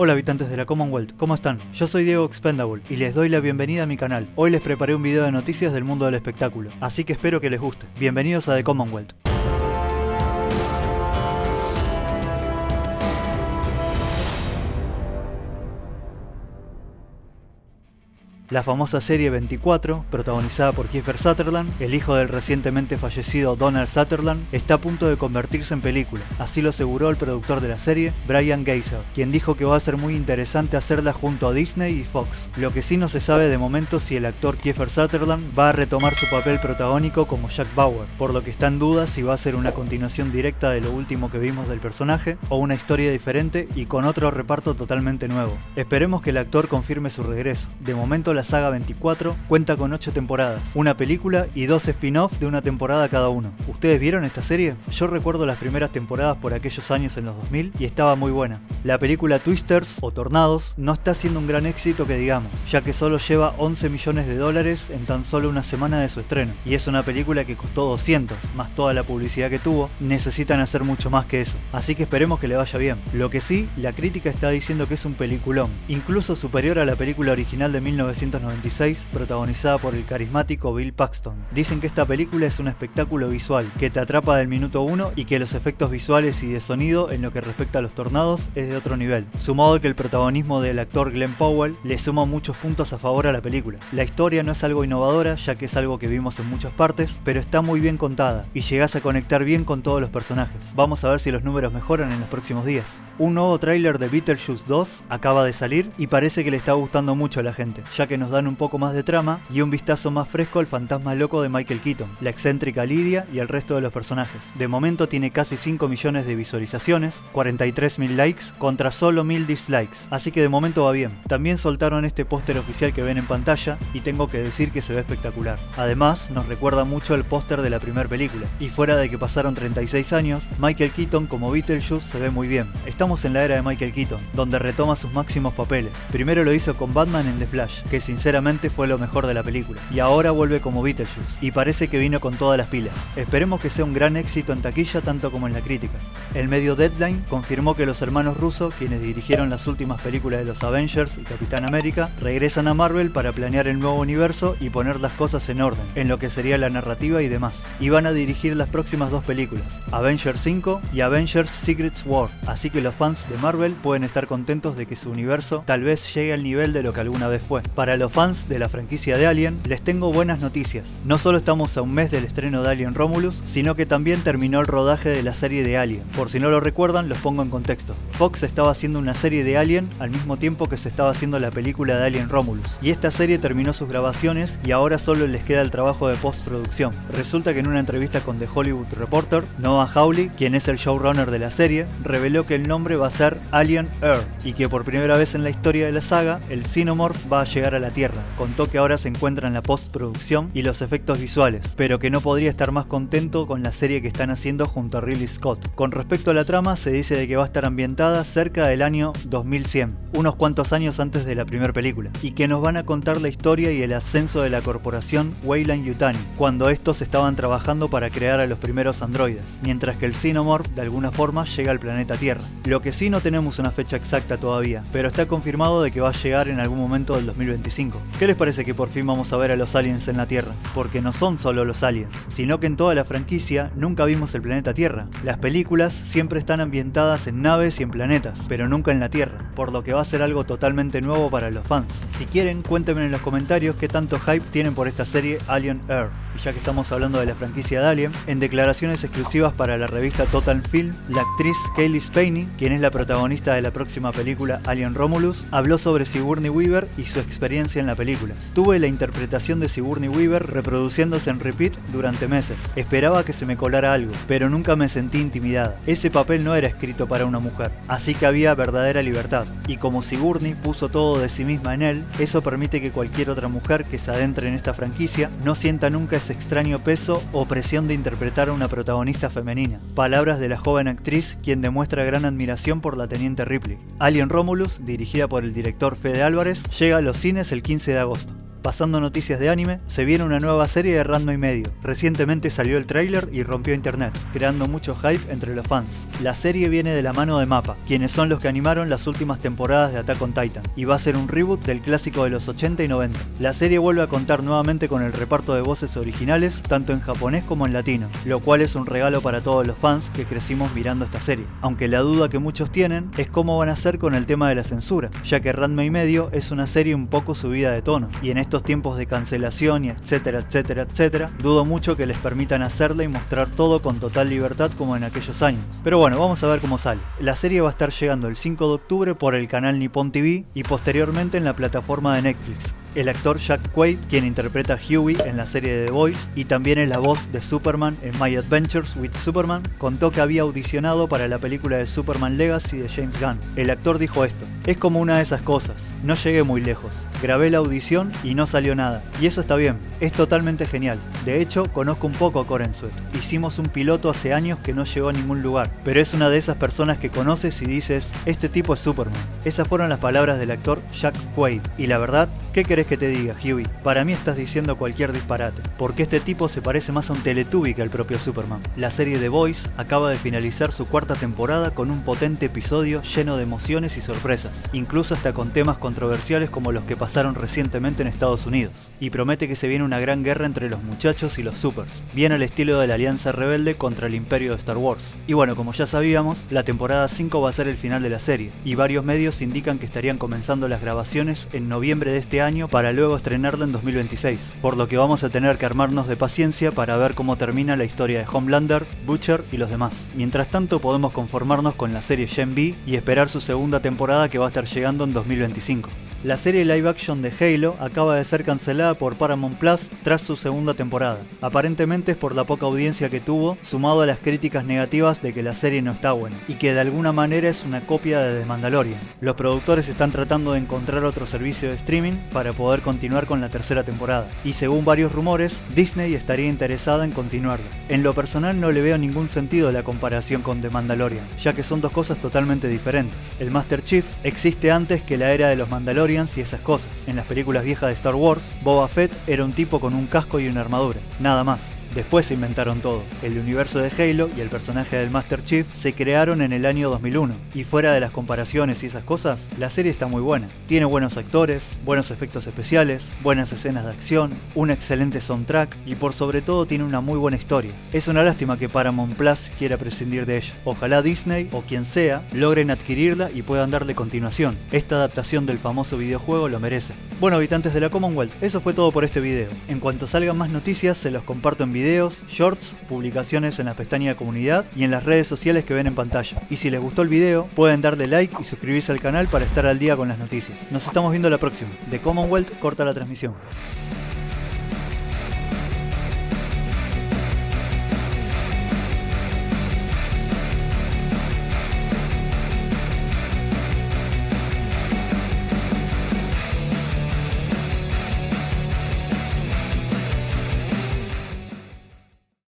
Hola habitantes de la Commonwealth, ¿cómo están? Yo soy Diego Expendable y les doy la bienvenida a mi canal. Hoy les preparé un video de noticias del mundo del espectáculo, así que espero que les guste. Bienvenidos a The Commonwealth. La famosa serie 24, protagonizada por Kiefer Sutherland, el hijo del recientemente fallecido Donald Sutherland, está a punto de convertirse en película. Así lo aseguró el productor de la serie, Brian Grazer, quien dijo que va a ser muy interesante hacerla junto a Disney y Fox. Lo que sí no se sabe de momento si el actor Kiefer Sutherland va a retomar su papel protagónico como Jack Bauer, por lo que está en duda si va a ser una continuación directa de lo último que vimos del personaje o una historia diferente y con otro reparto totalmente nuevo. Esperemos que el actor confirme su regreso. De momento la saga 24 cuenta con 8 temporadas, una película y 2 spin-off de una temporada cada uno. ¿Ustedes vieron esta serie? Yo recuerdo las primeras temporadas por aquellos años en los 2000 y estaba muy buena. La película Twisters o Tornados no está siendo un gran éxito que digamos, ya que solo lleva 11 millones de dólares en tan solo una semana de su estreno, y es una película que costó 200, más toda la publicidad que tuvo. Necesitan hacer mucho más que eso, así que esperemos que le vaya bien. Lo que sí, la crítica está diciendo que es un peliculón, incluso superior a la película original de 1996, protagonizada por el carismático Bill Paxton. Dicen que esta película es un espectáculo visual, que te atrapa del minuto 1 y que los efectos visuales y de sonido en lo que respecta a los tornados es de otro nivel, sumado a que el protagonismo del actor Glenn Powell le suma muchos puntos a favor a la película. La historia no es algo innovadora, ya que es algo que vimos en muchas partes, pero está muy bien contada y llegás a conectar bien con todos los personajes. Vamos a ver si los números mejoran en los próximos días. Un nuevo tráiler de Beetlejuice 2 acaba de salir y parece que le está gustando mucho a la gente, ya que nos dan un poco más de trama y un vistazo más fresco al fantasma loco de Michael Keaton, la excéntrica Lydia y el resto de los personajes. De momento tiene casi 5 millones de visualizaciones, 43.000 likes contra solo 1.000 dislikes, así que de momento va bien. También soltaron este póster oficial que ven en pantalla y tengo que decir que se ve espectacular. Además nos recuerda mucho el póster de la primera película, y fuera de que pasaron 36 años, Michael Keaton como Beetlejuice se ve muy bien. Estamos en la era de Michael Keaton, donde retoma sus máximos papeles. Primero lo hizo con Batman en The Flash, que sinceramente fue lo mejor de la película, y ahora vuelve como Beetlejuice, y parece que vino con todas las pilas. Esperemos que sea un gran éxito en taquilla tanto como en la crítica. El medio Deadline confirmó que los hermanos Russo, quienes dirigieron las últimas películas de los Avengers y Capitán América, regresan a Marvel para planear el nuevo universo y poner las cosas en orden, en lo que sería la narrativa y demás. Y van a dirigir las próximas dos películas, Avengers 5 y Avengers Secret War, así que los fans de Marvel pueden estar contentos de que su universo tal vez llegue al nivel de lo que alguna vez fue. Para los fans de la franquicia de Alien, les tengo buenas noticias. No solo estamos a un mes del estreno de Alien Romulus, sino que también terminó el rodaje de la serie de Alien. Por si no lo recuerdan, los pongo en contexto. Fox estaba haciendo una serie de Alien al mismo tiempo que se estaba haciendo la película de Alien Romulus, y esta serie terminó sus grabaciones y ahora solo les queda el trabajo de postproducción. Resulta que en una entrevista con The Hollywood Reporter, Noah Hawley, quien es el showrunner de la serie, reveló que el nombre va a ser Alien Earth y que por primera vez en la historia de la saga, el Xenomorph va a llegar a la Tierra. Contó que ahora se encuentra en la postproducción y los efectos visuales, pero que no podría estar más contento con la serie que están haciendo junto a Ridley Scott. Con respecto a la trama, se dice de que va a estar ambientada cerca del año 2100, unos cuantos años antes de la primera película, y que nos van a contar la historia y el ascenso de la corporación Weyland-Yutani, cuando estos estaban trabajando para crear a los primeros androides, mientras que el Xenomorph de alguna forma llega al planeta Tierra. Lo que sí no tenemos una fecha exacta todavía, pero está confirmado de que va a llegar en algún momento del 2025. ¿Qué les parece que por fin vamos a ver a los aliens en la Tierra? Porque no son solo los aliens, sino que en toda la franquicia nunca vimos el planeta Tierra. Las películas siempre están ambientadas en naves y en planetas, pero nunca en la Tierra, por lo que va a ser algo totalmente nuevo para los fans. Si quieren, cuéntenme en los comentarios qué tanto hype tienen por esta serie Alien Earth. Y ya que estamos hablando de la franquicia de Alien, en declaraciones exclusivas para la revista Total Film, la actriz Cailee Spaeny, quien es la protagonista de la próxima película Alien Romulus, habló sobre Sigourney Weaver y su experiencia en la película. Tuve la interpretación de Sigourney Weaver reproduciéndose en repeat durante meses. Esperaba que se me colara algo, pero nunca me sentí intimidada. Ese papel no era escrito para una mujer, así que había verdadera libertad. Y como Sigourney puso todo de sí misma en él, eso permite que cualquier otra mujer que se adentre en esta franquicia no sienta nunca ese extraño peso o presión de interpretar a una protagonista femenina. Palabras de la joven actriz, quien demuestra gran admiración por la teniente Ripley. Alien Romulus, dirigida por el director Fede Álvarez, llega a los cines el 15 de agosto. Pasando noticias de anime, se viene una nueva serie de Ranma y medio. Recientemente salió el tráiler y rompió internet, creando mucho hype entre los fans. La serie viene de la mano de MAPPA, quienes son los que animaron las últimas temporadas de Attack on Titan, y va a ser un reboot del clásico de los 80 y 90. La serie vuelve a contar nuevamente con el reparto de voces originales, tanto en japonés como en latino, lo cual es un regalo para todos los fans que crecimos mirando esta serie. Aunque la duda que muchos tienen es cómo van a hacer con el tema de la censura, ya que Ranma y medio es una serie un poco subida de tono, y en estos tiempos de cancelación y etcétera, dudo mucho que les permitan hacerla y mostrar todo con total libertad como en aquellos años. Pero bueno, vamos a ver cómo sale. La serie va a estar llegando el 5 de octubre por el canal Nippon TV y posteriormente en la plataforma de Netflix. El actor Jack Quaid, quien interpreta a Huey en la serie de The Boys y también es la voz de Superman en My Adventures with Superman, contó que había audicionado para la película de Superman Legacy de James Gunn. El actor dijo esto: "Es como una de esas cosas, no llegué muy lejos, grabé la audición y no salió nada, y eso está bien, es totalmente genial. De hecho, conozco un poco a Coren Sweat, hicimos un piloto hace años que no llegó a ningún lugar, pero es una de esas personas que conoces y dices, este tipo es Superman". Esas fueron las palabras del actor Jack Quaid, y la verdad, ¿qué querés que te diga, Huey? Para mí estás diciendo cualquier disparate, porque este tipo se parece más a un Teletubby que al propio Superman. La serie The Boys acaba de finalizar su cuarta temporada con un potente episodio lleno de emociones y sorpresas, incluso hasta con temas controversiales como los que pasaron recientemente en Estados Unidos, y promete que se viene una gran guerra entre los muchachos y los supers, bien al estilo de la Alianza Rebelde contra el Imperio de Star Wars. Y bueno, como ya sabíamos, la temporada 5 va a ser el final de la serie, y varios medios indican que estarían comenzando las grabaciones en noviembre de este año para luego estrenarla en 2026, por lo que vamos a tener que armarnos de paciencia para ver cómo termina la historia de Homelander, Butcher y los demás. Mientras tanto, podemos conformarnos con la serie Gen V y esperar su segunda temporada que va a estar llegando en 2025. La serie live action de Halo acaba de ser cancelada por Paramount Plus tras su segunda temporada. Aparentemente es por la poca audiencia que tuvo, sumado a las críticas negativas de que la serie no está buena, y que de alguna manera es una copia de The Mandalorian. Los productores están tratando de encontrar otro servicio de streaming para poder continuar con la tercera temporada, y según varios rumores, Disney estaría interesada en continuarla. En lo personal no le veo ningún sentido a la comparación con The Mandalorian, ya que son dos cosas totalmente diferentes. El Master Chief existe antes que la era de los Mandalorians y esas cosas. En las películas viejas de Star Wars, Boba Fett era un tipo con un casco y una armadura, nada más. Después se inventaron todo. El universo de Halo y el personaje del Master Chief se crearon en el año 2001, y fuera de las comparaciones y esas cosas, la serie está muy buena. Tiene buenos actores, buenos efectos especiales, buenas escenas de acción, un excelente soundtrack y por sobre todo tiene una muy buena historia. Es una lástima que Paramount Plus quiera prescindir de ella. Ojalá Disney o quien sea logren adquirirla y puedan darle continuación. Esta adaptación del famoso videojuego lo merece. Bueno, habitantes de la Commonwealth, eso fue todo por este video. En cuanto salgan más noticias se los comparto en videos, shorts, publicaciones en la pestaña de comunidad y en las redes sociales que ven en pantalla. Y si les gustó el video, pueden darle like y suscribirse al canal para estar al día con las noticias. Nos estamos viendo la próxima. The Commonwealth corta la transmisión.